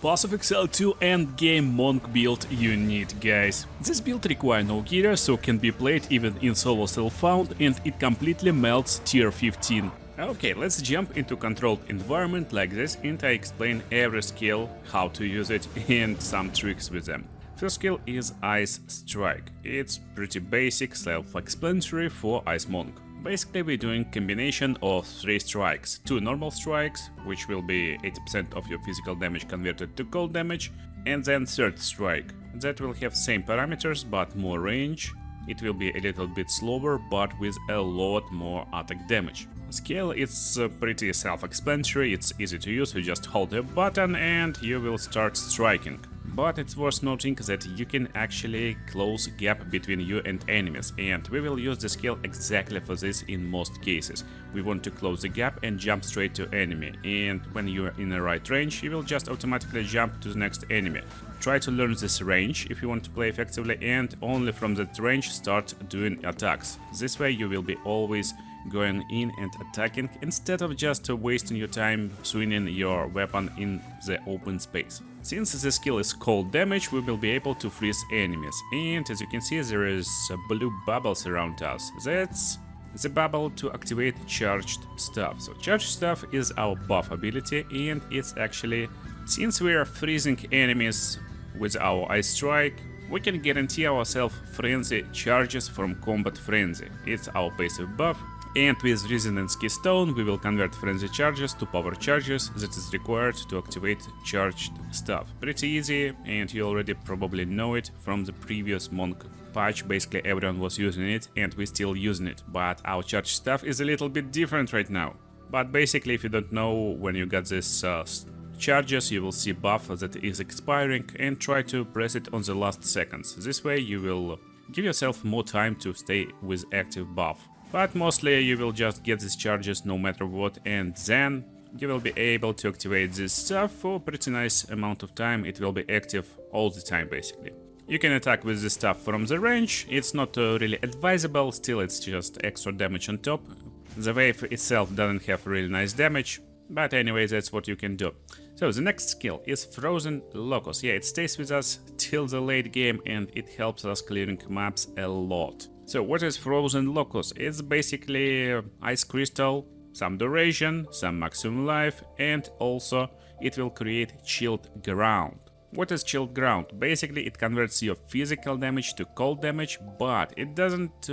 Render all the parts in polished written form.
Path of Exile 2 Endgame Monk build you need, guys. This build requires no gear, so can be played even in solo self-found, and it completely melts tier 15. Okay, let's jump into controlled environment like this, and I explain every skill, how to use it, and some tricks with them. First skill is Ice Strike. It's pretty basic, self-explanatory for Ice Monk. Basically, we're doing combination of 3 strikes. 2 normal strikes, which will be 80% of your physical damage converted to cold damage, and then 3rd strike. That will have same parameters but more range. It will be a little bit slower but with a lot more attack damage. Skill is pretty self-explanatory, it's easy to use, you just hold a button and you will start striking. But it's worth noting that you can actually close gap between you and enemies, and we will use the skill exactly for this in most cases. We want to close the gap and jump straight to enemy, and when you are in the right range, you will just automatically jump to the next enemy. Try to learn this range if you want to play effectively, and only from that range start doing attacks. This way you will be always going in and attacking instead of just wasting your time swinging your weapon in the open space. Since the skill is cold damage, we will be able to freeze enemies, and as you can see there is blue bubbles around us. That's the bubble to activate charged stuff. So charged stuff is our buff ability, and it's actually, since we are freezing enemies with our Ice Strike, we can guarantee ourselves frenzy charges from combat frenzy. It's our passive buff. And with Resonance Keystone we will convert frenzy charges to power charges that is required to activate charged stuff. Pretty easy, and you already probably know it from the previous Monk patch. Basically everyone was using it and we're still using it, but our charged stuff is a little bit different right now. But basically if you don't know when you got this charges, you will see buff that is expiring and try to press it on the last seconds. This way you will give yourself more time to stay with active buff. But mostly you will just get these charges no matter what, and then you will be able to activate this stuff for a pretty nice amount of time. It will be active all the time basically. You can attack with this stuff from the range, it's not really advisable, still it's just extra damage on top. The wave itself doesn't have really nice damage, but anyway, that's what you can do. So the next skill is Frozen Locus. Yeah, it stays with us till the late game and it helps us clearing maps a lot. So what is Frozen Locus? It's basically ice crystal, some duration, some maximum life, and also it will create chilled ground. What is chilled ground? Basically it converts your physical damage to cold damage, but it doesn't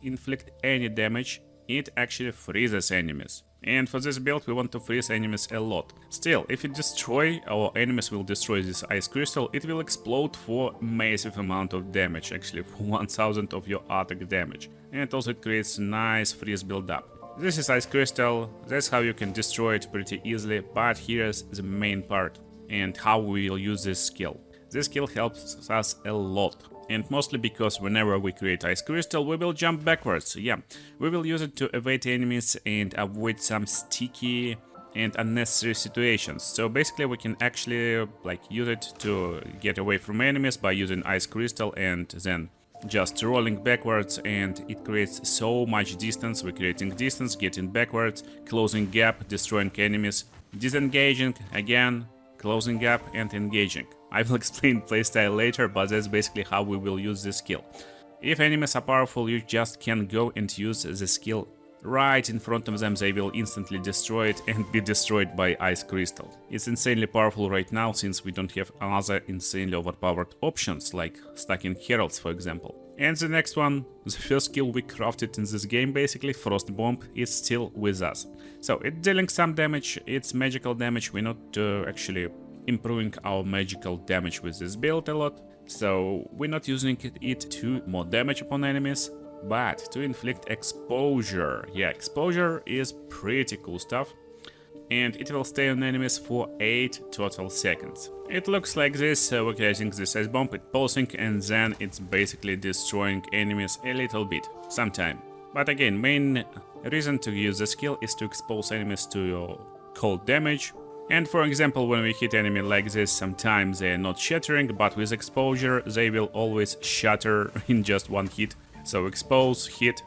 inflict any damage. It actually freezes enemies. And for this build we want to freeze enemies a lot. Still, if you destroy, our enemies will destroy this ice crystal, it will explode for massive amount of damage, actually for 1000 of your attack damage. And also it creates nice freeze build up. This is ice crystal, that's how you can destroy it pretty easily, but here's the main part and how we will use this skill. This skill helps us a lot. And mostly because whenever we create ice crystal we will jump backwards. Yeah, we will use it to evade enemies and avoid some sticky and unnecessary situations. So basically we can actually use it to get away from enemies by using ice crystal and then just rolling backwards, and it creates so much distance. We're creating distance, getting backwards, closing gap, destroying enemies, disengaging again, closing gap and engaging. I will explain playstyle later, but that's basically how we will use this skill. If enemies are powerful, you just can go and use the skill right in front of them. They will instantly destroy it and be destroyed by ice crystal. It's insanely powerful right now since we don't have other insanely overpowered options like stacking heralds, for example. And the next one, the first skill we crafted in this game, basically Frost Bomb, is still with us. So it's dealing some damage, it's magical damage. We're not actually improving our magical damage with this build a lot, so we're not using it to more damage upon enemies, but to inflict exposure. Yeah, exposure is pretty cool stuff, and it will stay on enemies for 8 total seconds. It looks like this, we're creating this ice bomb, it's pulsing, and then it's basically destroying enemies a little bit, sometime. But again, main reason to use the skill is to expose enemies to your cold damage. And for example, when we hit enemy like this, sometimes they are not shattering, but with exposure they will always shatter in just one hit. So expose, hit,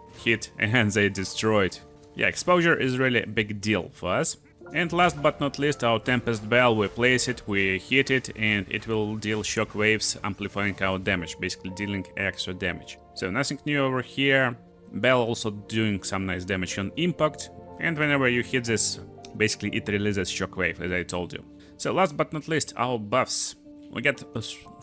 and they destroy it. Yeah, exposure is really a big deal for us. And last but not least, our Tempest Bell, we place it, we hit it, and it will deal shockwaves, amplifying our damage, basically dealing extra damage. So nothing new over here. Bell also doing some nice damage on impact, and whenever you hit this, basically it releases shockwave, as I told you. So last but not least, our buffs. We get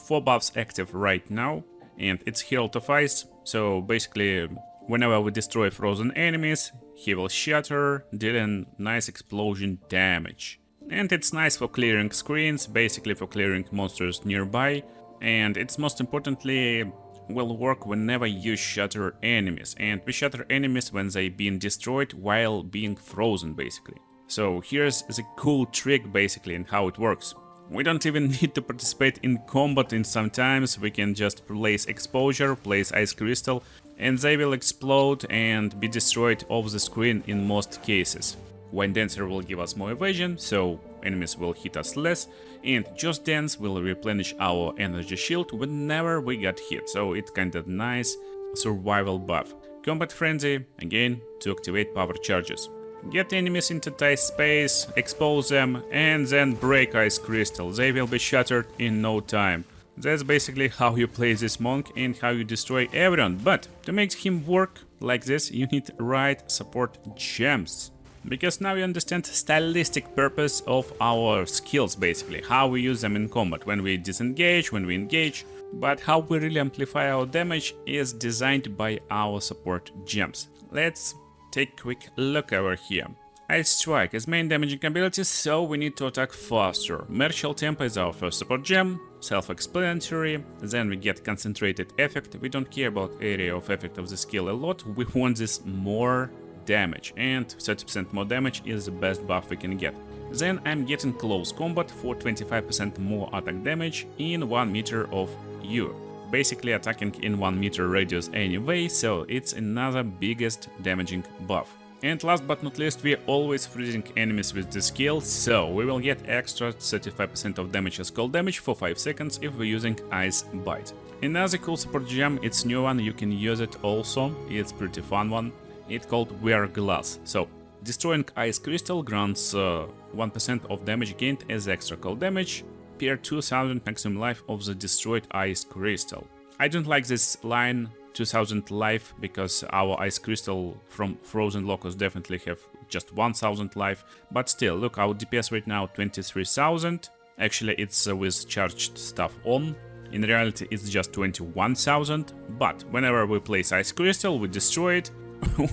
4 buffs active right now, and it's Herald of Ice, so basically whenever we destroy frozen enemies, he will shatter, dealing nice explosion damage. And it's nice for clearing screens, basically for clearing monsters nearby, and it's most importantly will work whenever you shatter enemies, and we shatter enemies when they being destroyed while being frozen basically. So here's the cool trick basically and how it works. We don't even need to participate in combat, and sometimes we can just place exposure, place ice crystal, and they will explode and be destroyed off the screen in most cases. Wind Dancer will give us more evasion, so enemies will hit us less, and Just Dance will replenish our energy shield whenever we get hit, so it's kinda nice survival buff. Combat Frenzy, again, to activate power charges. Get enemies into tight space, expose them, and then break ice crystal. They will be shattered in no time. That's basically how you play this monk and how you destroy everyone. But to make him work like this, you need right support gems. Because now you understand stylistic purpose of our skills basically, how we use them in combat, when we disengage, when we engage. But how we really amplify our damage is designed by our support gems. Let's take a quick look over here. Ice Strike is main damaging ability, so we need to attack faster. Martial Tempo is our first support gem, self-explanatory. Then we get Concentrated Effect. We don't care about area of effect of the skill a lot, we want this more damage, and 30% more damage is the best buff we can get. Then I'm getting Close Combat for 25% more attack damage in 1 meter of you. Basically attacking in 1 meter radius anyway, so it's another biggest damaging buff. And last but not least, we're always freezing enemies with this skill, so we will get extra 35% of damage as cold damage for 5 seconds if we're using Ice Bite. Another cool support gem, it's new one, you can use it also, it's pretty fun one. It's called Wear Glass. So destroying ice crystal grants 1% of damage gained as extra cold damage per 2000 maximum life of the destroyed ice crystal. I don't like this line 2000 life because our ice crystal from frozen locus definitely have just 1000 life, but still, look, our DPS right now 23,000. Actually it's with charged stuff on. In reality it's just 21,000, but whenever we place ice crystal we destroy it,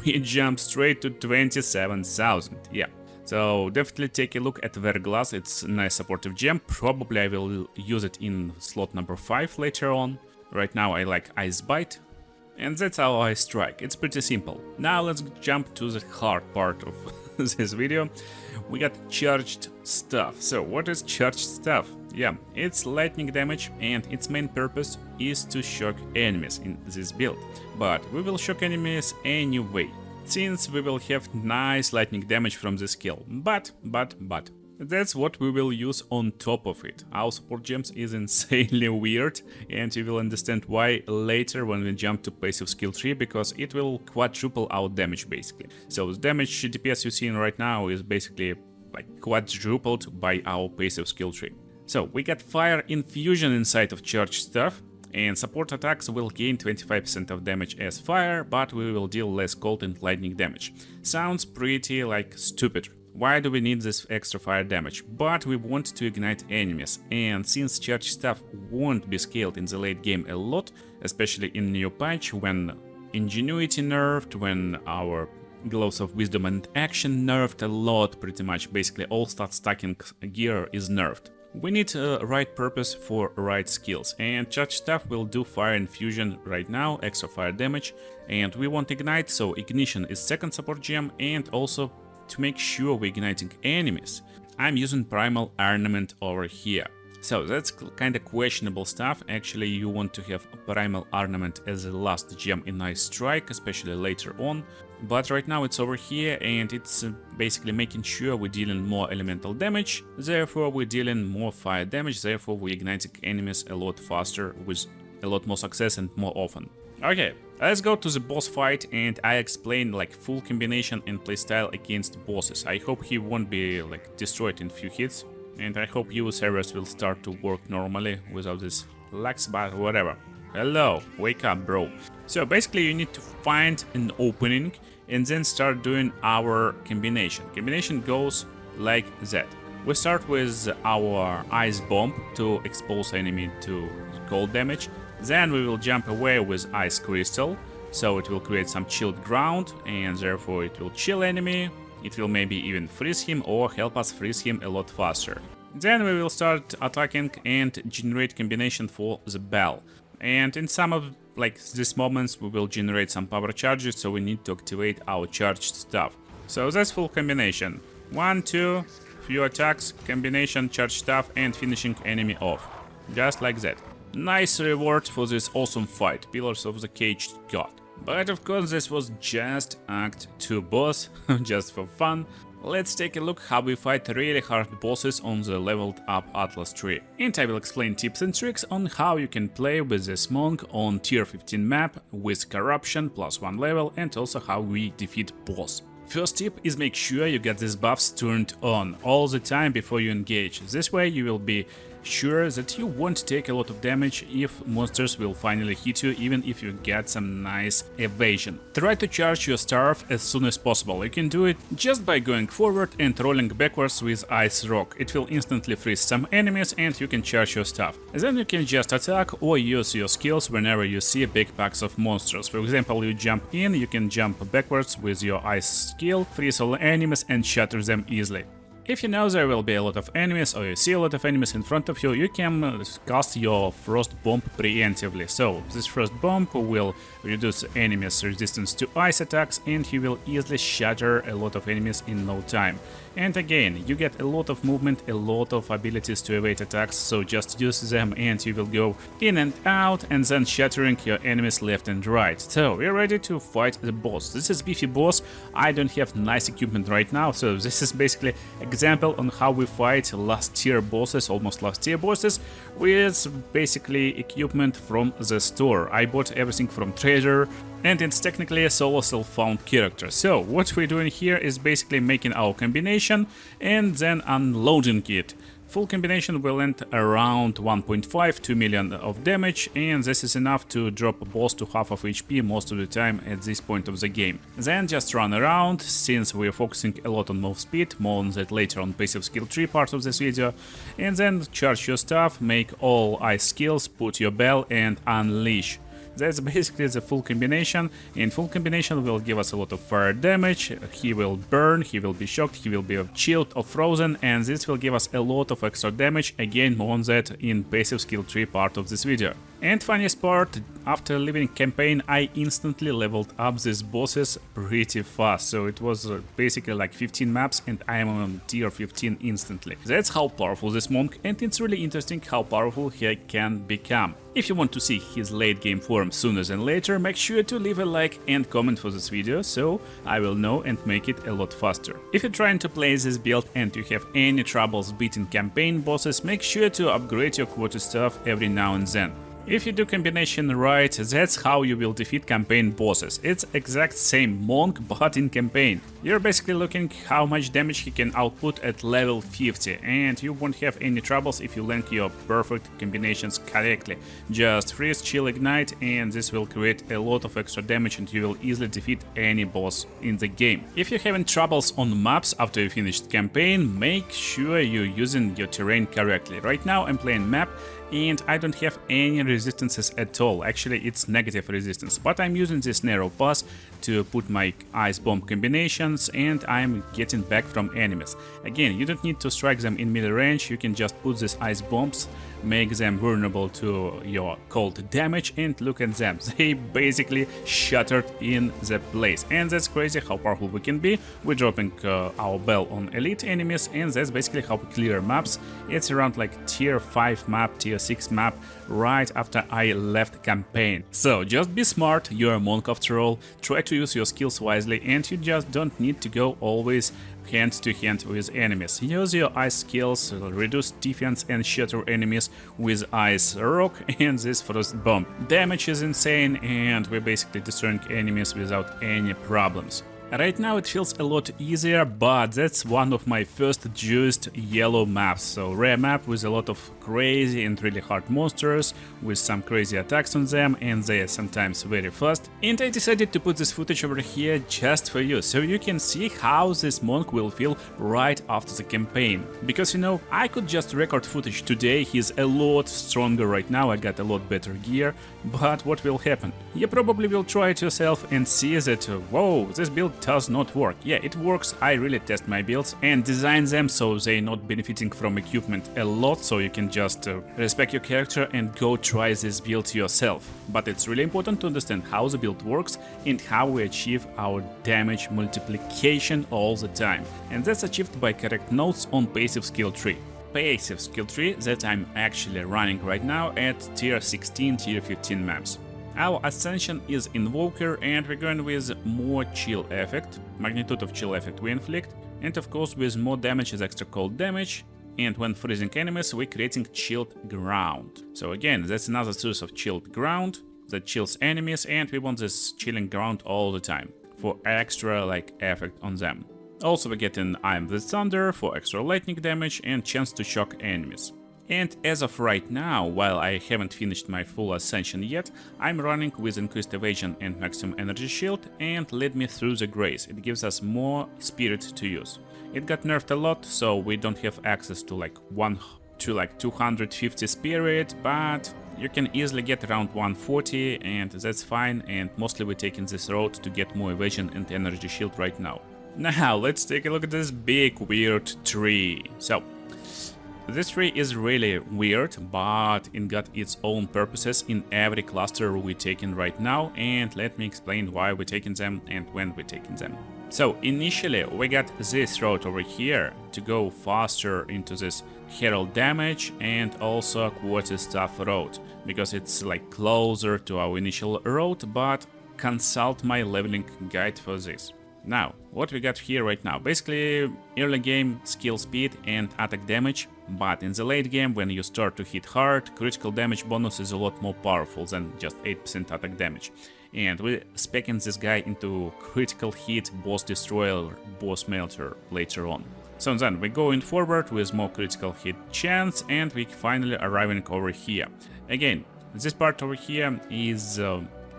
we jump straight to 27,000. Yeah. So definitely take a look at Verglass, it's a nice supportive gem. Probably I will use it in slot number 5 later on. Right now I like Ice Bite. And that's our Ice Strike, it's pretty simple. Now let's jump to the hard part of this video. We got charged stuff. So what is charged stuff? Yeah, it's lightning damage, and its main purpose is to shock enemies in this build. But we will shock enemies anyway, since we will have nice lightning damage from the skill. But that's what we will use on top of it. Our support gems is insanely weird, and you will understand why later when we jump to passive skill tree, because it will quadruple our damage basically. So the damage DPS you're seeing right now is basically like quadrupled by our passive skill tree. So we got Fire Infusion inside of charged stuff, and support attacks will gain 25% of damage as fire, but we will deal less cold and lightning damage. Sounds pretty like stupid. Why do we need this extra fire damage? But we want to ignite enemies, and since charged stuff won't be scaled in the late game a lot, especially in new patch when Ingenuity nerfed, when our Gloves of Wisdom and Action nerfed a lot, pretty much basically all stat stacking gear is nerfed. We need a right purpose for right skills, and charged stuff will do Fire Infusion right now, extra fire damage, and we want Ignite, so Ignition is second support gem, and also to make sure we're igniting enemies, I'm using Primal Ornament over here. So that's kinda questionable stuff. Actually, you want to have Primal Ornament as the last gem in Ice Strike, especially later on. But right now it's over here, and it's basically making sure we're dealing more elemental damage, therefore we're dealing more fire damage, therefore we're igniting enemies a lot faster with a lot more success and more often. Okay, let's go to the boss fight and I explain like full combination and playstyle against bosses. I hope he won't be like destroyed in few hits, and I hope you servers will start to work normally without this lags, but whatever. Hello, wake up bro. So basically you need to find an opening and then start doing our combination. Combination goes like that. We start with our ice bomb to expose enemy to cold damage. Then we will jump away with ice crystal, so it will create some chilled ground and therefore it will chill enemy. It will maybe even freeze him or help us freeze him a lot faster. Then we will start attacking and generate combination for the bell. And in some of like these moments we will generate some power charges, so we need to activate our charged stuff. So that's full combination. 1, 2, few attacks, combination, charged stuff and finishing enemy off. Just like that. Nice reward for this awesome fight, Pillars of the Caged God. But of course this was just Act 2 boss, just for fun. Let's take a look how we fight really hard bosses on the leveled up Atlas tree. And I will explain tips and tricks on how you can play with this monk on tier 15 map with corruption +1 level, and also how we defeat boss. First tip is make sure you get these buffs turned on all the time before you engage. This way you will be sure that you won't take a lot of damage if monsters will finally hit you, even if you get some nice evasion. Try to charge your staff as soon as possible. You can do it just by going forward and rolling backwards with Ice Rock. It will instantly freeze some enemies and you can charge your staff. Then you can just attack or use your skills whenever you see big packs of monsters. For example, you jump in, you can jump backwards with your ice skill, freeze all enemies and shatter them easily. If you know there will be a lot of enemies or you see a lot of enemies in front of you, you can cast your Frost Bomb preemptively. So this Frost Bomb will reduce enemies' resistance to ice attacks and he will easily shatter a lot of enemies in no time. And again, you get a lot of movement, a lot of abilities to evade attacks, so just use them and you will go in and out and then shattering your enemies left and right. So we're ready to fight the boss. This is beefy boss. I don't have nice equipment right now, so this is basically example on how we fight last tier bosses, almost last tier bosses, with basically equipment from the store. I bought everything from Treasure, and it's technically a solo self-found character. So what we're doing here is basically making our combination and then unloading it. Full combination will end around 1.5-2 million of damage, and this is enough to drop a boss to half of HP most of the time at this point of the game. Then just run around, since we're focusing a lot on move speed, more on that later on passive skill tree part of this video, and then charge your stuff, make all ice skills, put your bell and unleash. That's basically the full combination, and full combination will give us a lot of fire damage, he will burn, he will be shocked, he will be chilled or frozen, and this will give us a lot of extra damage, again more on that in passive skill tree part of this video. And funniest part, after leaving campaign I instantly leveled up these bosses pretty fast, so it was basically like 15 maps and I am on tier 15 instantly. That's how powerful this monk, and it's really interesting how powerful he can become. If you want to see his late game form sooner than later, make sure to leave a like and comment for this video, so I will know and make it a lot faster. If you're trying to play this build and you have any troubles beating campaign bosses, make sure to upgrade your quota stuff every now and then. If you do combination right, that's how you will defeat campaign bosses. It's exact same monk, but in campaign. You're basically looking how much damage he can output at level 50, and you won't have any troubles if you link your perfect combinations correctly. Just freeze, chill, ignite, and this will create a lot of extra damage and you will easily defeat any boss in the game. If you're having troubles on maps after you finished campaign, make sure you're using your terrain correctly. Right now I'm playing map and I don't have any resistances at all. Actually it's negative resistance, but I'm using this narrow pass to put my ice bomb combinations and I'm getting back from enemies. Again, you don't need to strike them in middle range, you can just put these ice bombs, make them vulnerable to your cold damage, and look at them, they basically shattered in the place. And that's crazy how powerful we can be. We're dropping our bell on elite enemies, and that's basically how we clear maps. It's around like tier 5 map, tier 6 map, right after I left campaign. So just be smart, you're a monk after all, try to use your skills wisely, and you just don't need to go always hand to hand with enemies. Use your ice skills, reduce defense and shatter enemies with ice rock and this frost bomb. Damage is insane and we're basically destroying enemies without any problems. Right now it feels a lot easier, but that's one of my first juiced yellow maps, so rare map with a lot of crazy and really hard monsters, with some crazy attacks on them, and they are sometimes very fast. And I decided to put this footage over here just for you, so you can see how this monk will feel right after the campaign. Because you know, I could just record footage today, he's a lot stronger right now, I got a lot better gear, but what will happen? You probably will try it yourself and see that, whoa, this build does not work. Yeah, it works, I really test my builds and design them so they're not benefiting from equipment a lot, so you can just respect your character and go try this build yourself. But it's really important to understand how the build works and how we achieve our damage multiplication all the time. And that's achieved by correct notes on passive skill tree. Passive skill tree that I'm actually running right now at tier 16, tier 15 maps. Our ascension is Invoker and we're going with more chill effect, magnitude of chill effect we inflict, and of course with more damage is extra cold damage, and when freezing enemies we're creating chilled ground. So again, that's another source of chilled ground that chills enemies, and we want this chilling ground all the time for extra effect on them. Also we get an I Am the Thunder for extra lightning damage and chance to shock enemies. And as of right now, while I haven't finished my full ascension yet, I'm running with increased evasion and maximum energy shield and Lead Me Through the Grace. It gives us more spirit to use. It got nerfed a lot, so we don't have access to 250 spirit, but you can easily get around 140 and that's fine, and mostly we're taking this road to get more evasion and energy shield right now. Now let's take a look at this big weird tree. So this tree is really weird, but it got its own purposes in every cluster we're taking right now, and let me explain why we're taking them and when we're taking them. So initially we got this road over here to go faster into this herald damage and also quarter staff road, because it's closer to our initial road, but consult my leveling guide for this. Now, what we got here right now, basically early game skill speed and attack damage, but in the late game when you start to hit hard, critical damage bonus is a lot more powerful than just 8% attack damage. And we're speccing this guy into critical hit, boss destroyer, boss melter later on. So then we're going forward with more critical hit chance, and we're finally arriving over here. Again, this part over here is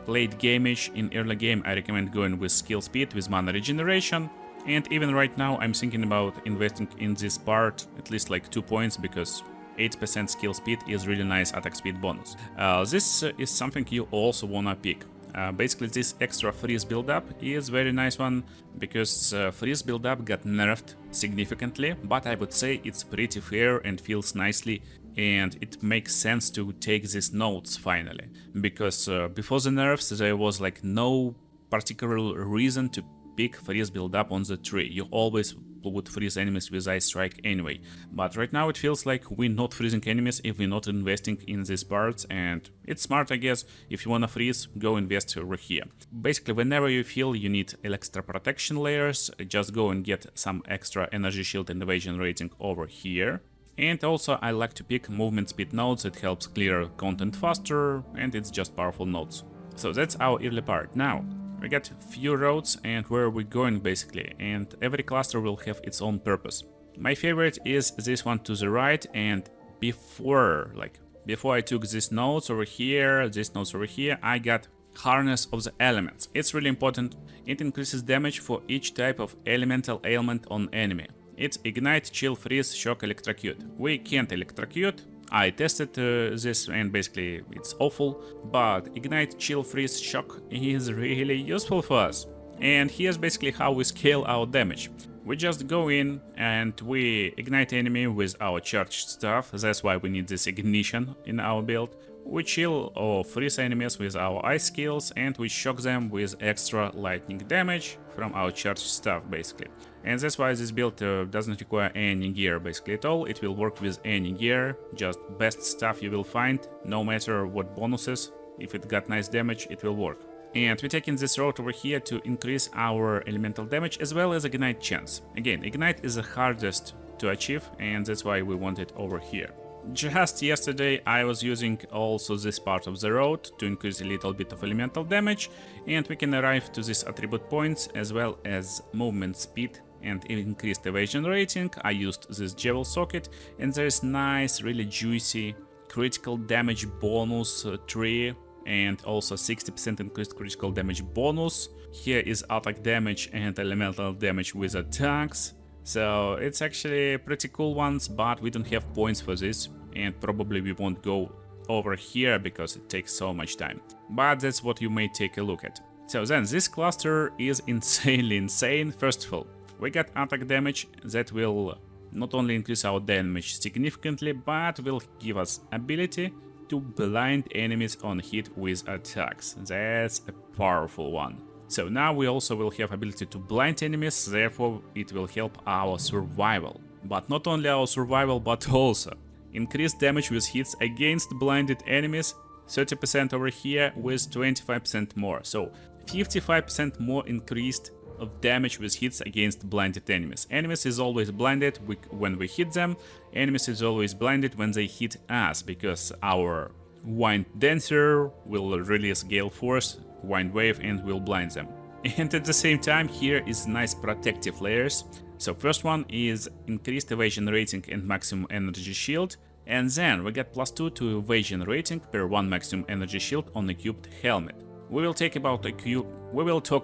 late game-ish. In early game I recommend going with skill speed with mana regeneration, and even right now I'm thinking about investing in this part at least 2 points, because 8% skill speed is really nice attack speed bonus. This is something you also wanna pick. Basically this extra freeze build-up is very nice one, because freeze build-up got nerfed significantly, but I would say it's pretty fair and feels nicely, and it makes sense to take these notes finally, because before the nerfs there was no particular reason to pick freeze build-up on the tree. You always would freeze enemies with Ice Strike anyway, but right now it feels like we're not freezing enemies if we're not investing in these parts, and it's smart, I guess. If you wanna freeze, go invest over here. Basically whenever you feel you need extra protection layers, just go and get some extra energy shield and evasion rating over here. And also I like to pick movement speed nodes, it helps clear content faster, and it's just powerful nodes. So that's our early part. Now we got few roads and where we're going basically, and every cluster will have its own purpose. My favorite is this one to the right, and before I took these nodes over here, I got Harness of the Elements. It's really important. It increases damage for each type of elemental ailment on enemy. It's Ignite, Chill, Freeze, Shock, Electrocute. We can't Electrocute. I tested this and basically it's awful, but Ignite, Chill, Freeze, Shock is really useful for us. And here's basically how we scale our damage. We just go in and we ignite enemy with our charged stuff, that's why we need this ignition in our build. We chill or freeze enemies with our ice skills, and we shock them with extra lightning damage from our charged stuff basically. And that's why this build doesn't require any gear basically at all. It will work with any gear, just best stuff you will find, no matter what bonuses. If it got nice damage, it will work. And we're taking this route over here to increase our elemental damage as well as ignite chance. Again, ignite is the hardest to achieve, and that's why we want it over here. Just yesterday I was using also this part of the road to increase a little bit of elemental damage, and we can arrive to these attribute points as well as movement speed and increased evasion rating. I used this Jewel socket, and there's nice, really juicy critical damage bonus tree, and also 60% increased critical damage bonus. Here is attack damage and elemental damage with attacks. So it's actually pretty cool ones, but we don't have points for this, and probably we won't go over here because it takes so much time. But that's what you may take a look at. So then this cluster is insanely insane. First of all, we got attack damage that will not only increase our damage significantly, but will give us ability to blind enemies on hit with attacks. That's a powerful one. So now we also will have ability to blind enemies, therefore it will help our survival. But not only our survival, but also increased damage with hits against blinded enemies, 30% over here with 25% more. So 55% more increased of damage with hits against blinded enemies. Enemies is always blinded when we hit them, enemies is always blinded when they hit us, because our Wind Dancer will release Gale Force, Wind Wave, and will blind them. And at the same time, here is nice protective layers. So first one is increased evasion rating and maximum energy shield, and then we get +2 to evasion rating per 1 maximum energy shield on equipped helmet. We will talk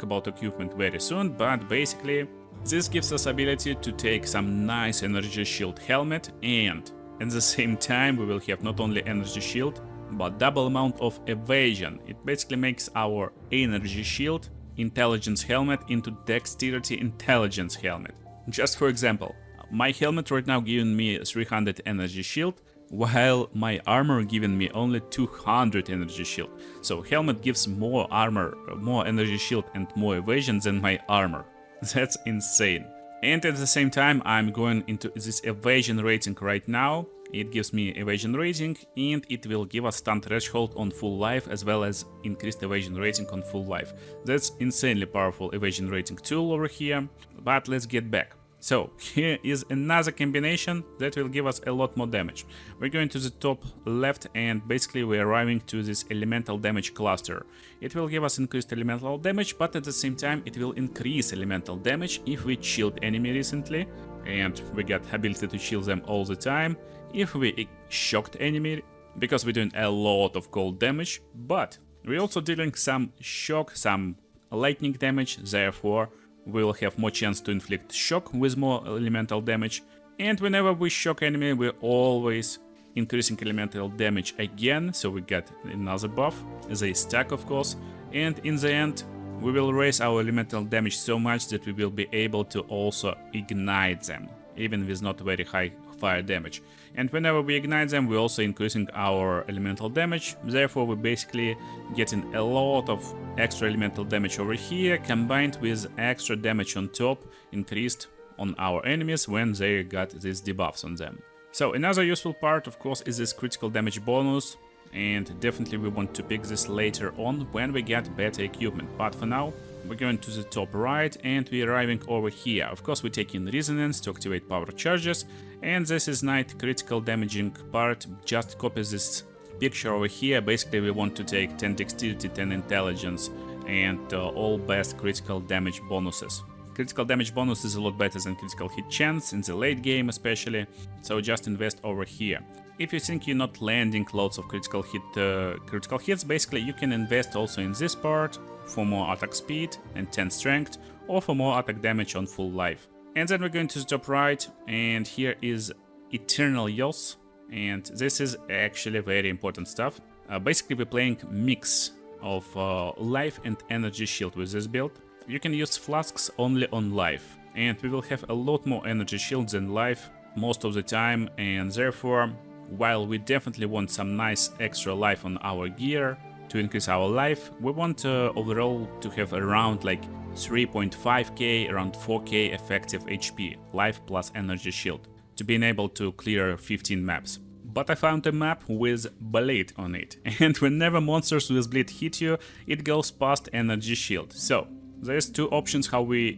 about equipment very soon, but basically this gives us ability to take some nice energy shield helmet, and at the same time we will have not only energy shield but double amount of evasion. It basically makes our energy shield intelligence helmet into dexterity intelligence helmet. Just for example, my helmet right now giving me 300 energy shield, while my armor giving me only 200 energy shield. So helmet gives more armor, more energy shield and more evasion than my armor. That's insane. And at the same time I'm going into this evasion rating right now. It gives me evasion rating, and it will give us stun threshold on full life as well as increased evasion rating on full life. That's insanely powerful evasion rating tool over here, but let's get back. So here is another combination that will give us a lot more damage. We're going to the top left, and basically we're arriving to this elemental damage cluster. It will give us increased elemental damage, but at the same time it will increase elemental damage if we shield enemy recently, and we got ability to shield them all the time. If we shocked enemy, because we're doing a lot of cold damage, but we're also dealing some shock, some lightning damage, therefore we will have more chance to inflict shock with more elemental damage. And whenever we shock enemy, we're always increasing elemental damage again, so we get another buff, they stack of course, and in the end we will raise our elemental damage so much that we will be able to also ignite them, even with not very high fire damage. And whenever we ignite them, we're also increasing our elemental damage, therefore we're basically getting a lot of extra elemental damage over here, combined with extra damage on top increased on our enemies when they got these debuffs on them. So another useful part of course is this critical damage bonus, and definitely we want to pick this later on when we get better equipment, but for now we're going to the top right and we're arriving over here. Of course we're taking resonance to activate power charges, and this is night critical damaging part. Just copy this picture over here. Basically we want to take 10 dexterity, 10 intelligence, and all best critical damage bonuses. Critical damage bonus is a lot better than critical hit chance in the late game especially, so just invest over here. If you think you're not landing lots of critical hits, basically you can invest also in this part for more attack speed and 10 strength, or for more attack damage on full life. And then we're going to the top right, and here is Eternal Yos, and this is actually very important stuff. Basically we're playing mix of life and energy shield with this build. You can use flasks only on life, and we will have a lot more energy shield than life most of the time, and therefore while we definitely want some nice extra life on our gear to increase our life, we want overall to have around like 3.5k, around 4k effective HP, life plus energy shield, to be able to clear 15 maps. but I found a map with bleed on it, and whenever monsters with bleed hit you, it goes past energy shield. So there's two options how we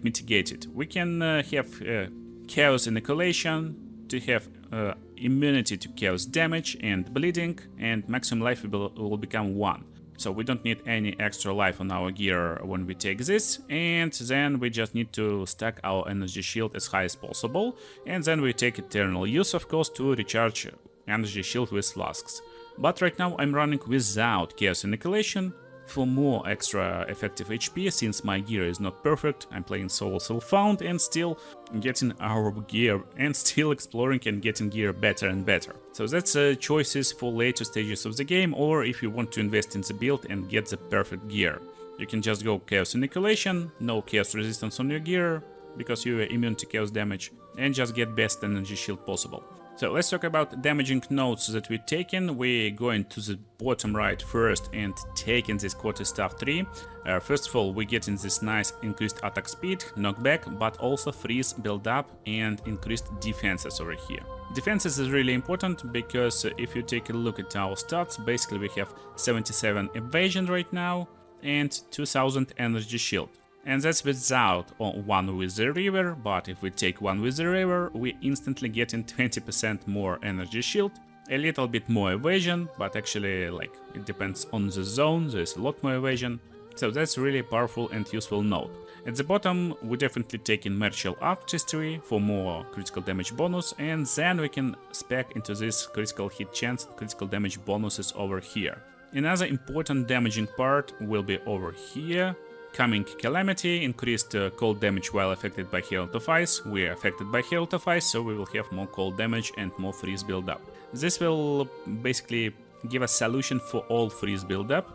mitigate it. We can have chaos inoculation to have immunity to chaos damage and bleeding, and maximum life will become 1. So we don't need any extra life on our gear when we take this, and then we just need to stack our energy shield as high as possible, and then we take eternal use, of course, to recharge energy shield with flasks. But right now I'm running without chaos inoculation for more extra effective HP, since my gear is not perfect. I'm playing solo self-found and still getting our gear and still exploring and getting gear better and better. So that's choices for later stages of the game, or if you want to invest in the build and get the perfect gear. You can just go chaos inoculation, no chaos resistance on your gear, because you are immune to chaos damage, and just get best energy shield possible. So let's talk about damaging nodes that we've taken. We're going to the bottom right first and taking this quarterstaff tree. First of all, we're getting this nice increased attack speed, knockback, but also freeze build up and increased defenses over here. Defenses is really important because if you take a look at our stats, basically we have 77 evasion right now and 2000 energy shield. And that's without one with the river, but if we take one with the river, we instantly getting 20% more energy shield, a little bit more evasion, but actually it depends on the zone, there's a lot more evasion, so that's really powerful and useful node. At the bottom, we definitely taking martial artistry for more critical damage bonus, and then we can spec into this critical hit chance, critical damage bonuses over here. Another important damaging part will be over here. Coming Calamity, increased cold damage while affected by Herald of Ice. We are affected by Herald of Ice, so we will have more cold damage and more freeze build-up. This will basically give us solution for all freeze build-up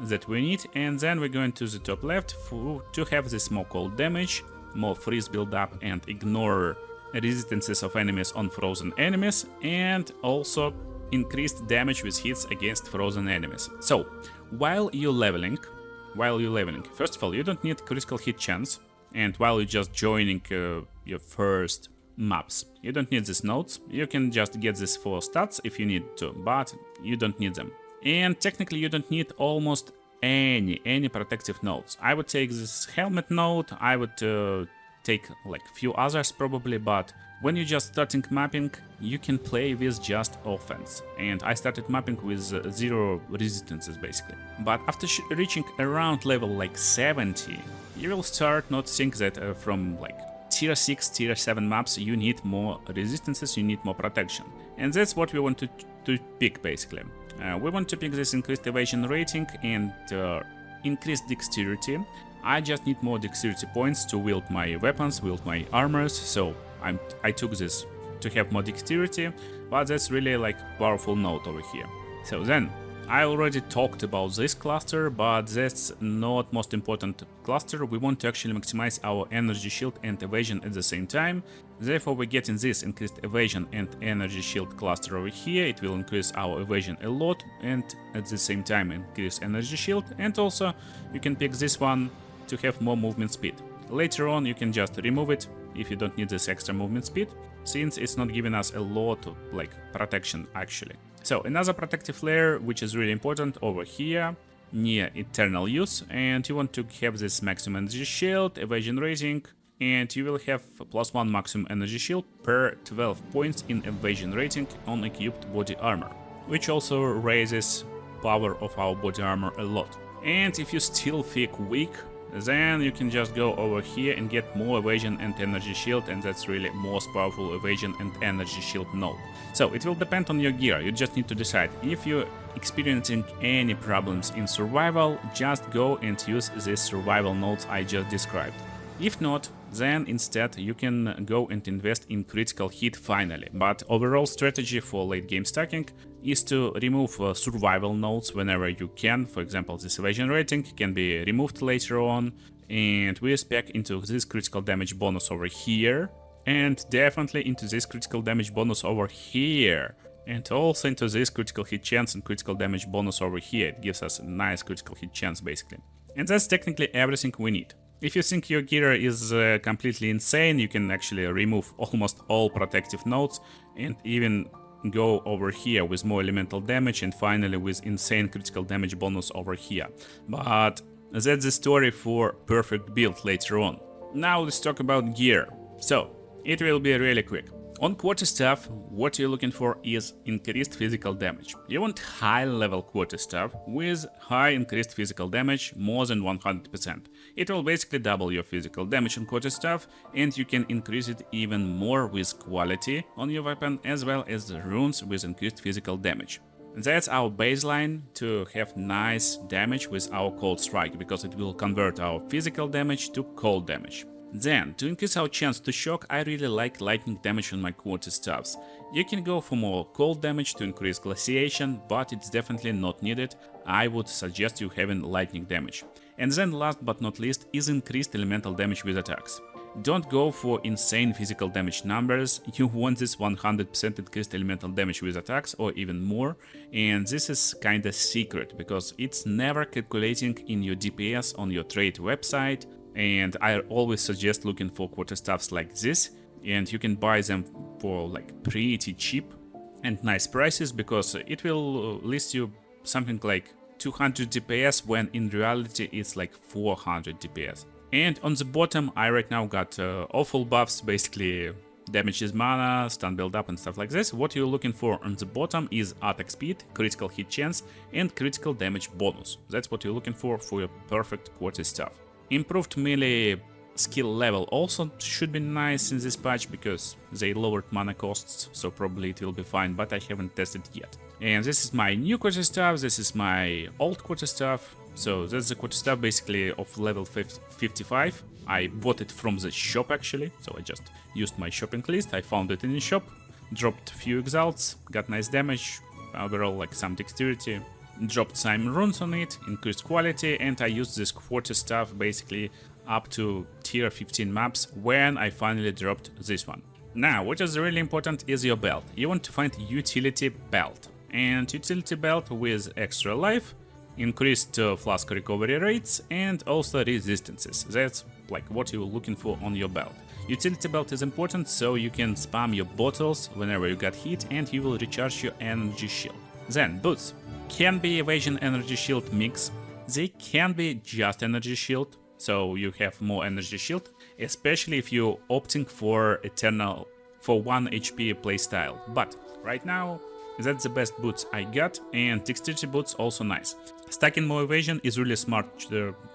that we need, and then we're going to the top left to have this more cold damage, more freeze build-up, and ignore resistances of enemies on frozen enemies, and also increased damage with hits against frozen enemies. So, while you're leveling, first of all, you don't need critical hit chance, and while you're just joining your first maps, you don't need these nodes. You can just get this for stats if you need to, but you don't need them. And technically you don't need almost any protective nodes. I would take this helmet node, I would take few others probably, but when you're just starting mapping, you can play with just offense. And I started mapping with 0 resistances basically. But after reaching around level 70, you will start noticing that from tier 6, tier 7 maps, you need more resistances, you need more protection. And that's what we want to pick basically. We want to pick this increased evasion rating and increased dexterity. I just need more dexterity points to wield my weapons, wield my armors, so I took this to have more dexterity, but that's really powerful node over here. So then, I already talked about this cluster, but that's not most important cluster. We want to actually maximize our energy shield and evasion at the same time. Therefore, we're getting this increased evasion and energy shield cluster over here. It will increase our evasion a lot and at the same time increase energy shield. And also, you can pick this one to have more movement speed. Later on, you can just remove it if you don't need this extra movement speed, since it's not giving us a lot of protection actually. So another protective layer which is really important over here near eternal use, and you want to have this maximum energy shield, evasion rating, and you will have +1 maximum energy shield per 12 points in evasion rating on equipped body armor, which also raises power of our body armor a lot. And if you still feel weak, then you can just go over here and get more evasion and energy shield, and that's really most powerful evasion and energy shield node. So it will depend on your gear, you just need to decide. If you're experiencing any problems in survival, just go and use these survival nodes I just described. If not, then instead you can go and invest in critical hit finally. But overall strategy for late game stacking is to remove survival nodes whenever you can. For example, this evasion rating can be removed later on, and we spec into this critical damage bonus over here, and definitely into this critical damage bonus over here, and also into this critical hit chance and critical damage bonus over here. It gives us a nice critical hit chance basically. And that's technically everything we need. If you think your gear is completely insane, you can actually remove almost all protective nodes and even go over here with more elemental damage and finally with insane critical damage bonus over here. But that's the story for perfect build later on. Now let's talk about gear. So, it will be really quick. On quarterstaff, what you're looking for is increased physical damage. You want high level quarterstaff with high increased physical damage, more than 100%. It will basically double your physical damage on quarterstaff, and you can increase it even more with quality on your weapon, as well as the runes with increased physical damage. That's our baseline to have nice damage with our cold strike, because it will convert our physical damage to cold damage. Then, to increase our chance to shock, I really like lightning damage on my quarterstaffs. You can go for more cold damage to increase glaciation, but it's definitely not needed. I would suggest you having lightning damage. And then last but not least is increased elemental damage with attacks. Don't go for insane physical damage numbers, you want this 100% increased elemental damage with attacks or even more, and this is kinda secret because it's never calculating in your DPS on your trade website. And I always suggest looking for quarterstaffs like this, and you can buy them for like pretty cheap and nice prices, because it will list you something like 200 DPS when in reality it's like 400 DPS. And on the bottom I right now got awful buffs, basically damages mana, stun build up and stuff like this. What you're looking for on the bottom is attack speed, critical hit chance and critical damage bonus. That's what you're looking for your perfect quarterstaff. Improved melee skill level also should be nice in this patch, because they lowered mana costs, so probably it will be fine, but I haven't tested yet. And this is my new quarterstaff, this is my old quarterstaff, so that's the quarterstaff basically of level 55. I bought it from the shop actually, so I just used my shopping list, I found it in the shop, dropped a few exalts, got nice damage, overall like some dexterity. Dropped some runes on it, increased quality, and I used this quarterstaff basically up to tier 15 maps when I finally dropped this one. Now, what is really important is your belt. You want to find utility belt. And utility belt with extra life, increased flask recovery rates, and also resistances. That's like what you're looking for on your belt. Utility belt is important, so you can spam your bottles whenever you got hit and you will recharge your energy shield. Then boots. Can be evasion energy shield mix. They can be just energy shield, so you have more energy shield, especially if you're opting for eternal for 1 HP playstyle. But right now that's the best boots I got, and dexterity boots also nice. Stacking more evasion is really smart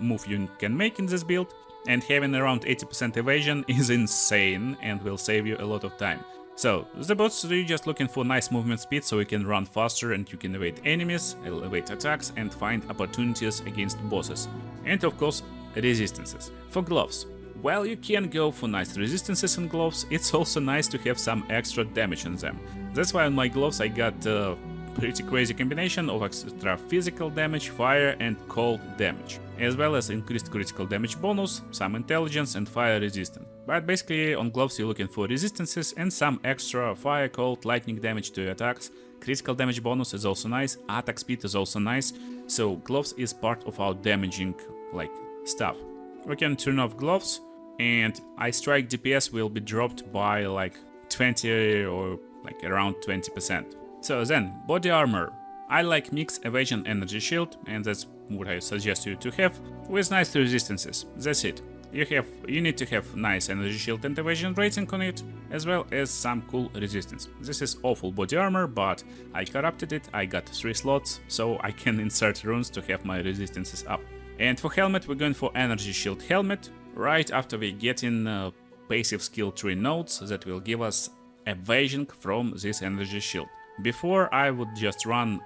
move you can make in this build, and having around 80% evasion is insane and will save you a lot of time. So, the boots, you're just looking for nice movement speed so you can run faster and you can evade enemies, elevate attacks and find opportunities against bosses. And of course, resistances. For gloves, while you can go for nice resistances in gloves, it's also nice to have some extra damage in them. That's why on my gloves I got a pretty crazy combination of extra physical damage, fire and cold damage, as well as increased critical damage bonus, some intelligence and fire resistance. But basically on gloves you're looking for resistances and some extra fire, cold, lightning damage to your attacks. Critical damage bonus is also nice, attack speed is also nice, so gloves is part of our damaging like stuff. We can turn off gloves and Ice Strike DPS will be dropped by like 20 or like around 20%. So then, body armor. I like mix evasion energy shield, and that's what I suggest you to have, with nice resistances. That's it. You need to have nice energy shield and evasion rating on it, as well as some cool resistance. This is awful body armor, but I corrupted it, I got 3 slots, so I can insert runes to have my resistances up. And for helmet, we're going for energy shield helmet, right after we get in passive skill tree nodes that will give us evasion from this energy shield. Before, I would just run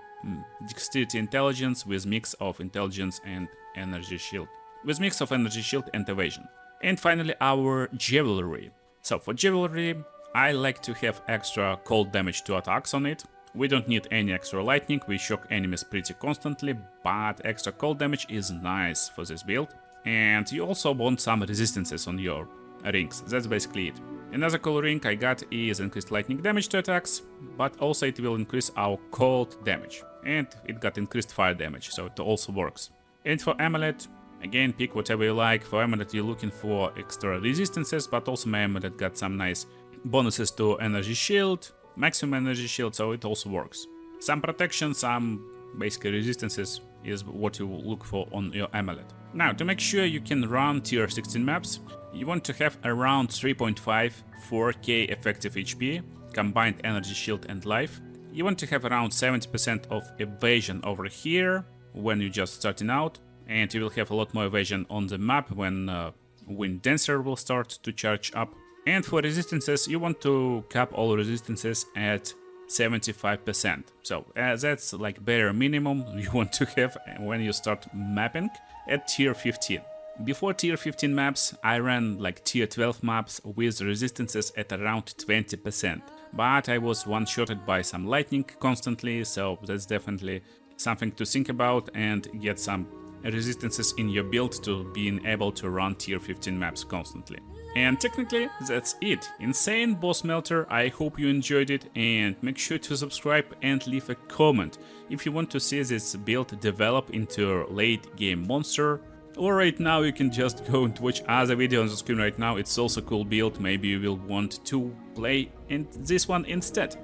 dexterity intelligence with mix of intelligence and energy shield. With mix of energy shield and evasion. And finally our jewelry. So for jewelry, I like to have extra cold damage to attacks on it. We don't need any extra lightning, we shock enemies pretty constantly, but extra cold damage is nice for this build. And you also want some resistances on your rings, that's basically it. Another cool ring I got is increased lightning damage to attacks, but also it will increase our cold damage. And it got increased fire damage, so it also works. And for amulet, again, pick whatever you like. For amulet you're looking for extra resistances, but also my amulet got some nice bonuses to energy shield, maximum energy shield, so it also works. Some protection, some basically resistances is what you look for on your amulet. Now, to make sure you can run tier 16 maps, you want to have around 3.5 4k effective HP, combined energy shield and life. You want to have around 70% of evasion over here when you're just starting out, and you will have a lot more evasion on the map when Wind Dancer will start to charge up. And for resistances, you want to cap all resistances at 75%. So that's like bare minimum you want to have when you start mapping at tier 15. Before tier 15 maps, I ran like tier 12 maps with resistances at around 20%. But I was one-shotted by some lightning constantly, so that's definitely something to think about and get some resistances in your build to being able to run tier 15 maps constantly. And technically, that's it. Insane boss melter, I hope you enjoyed it, and make sure to subscribe and leave a comment if you want to see this build develop into a late game monster. Or right now you can just go and watch other video on the screen right now, it's also cool build, maybe you will want to play in this one instead.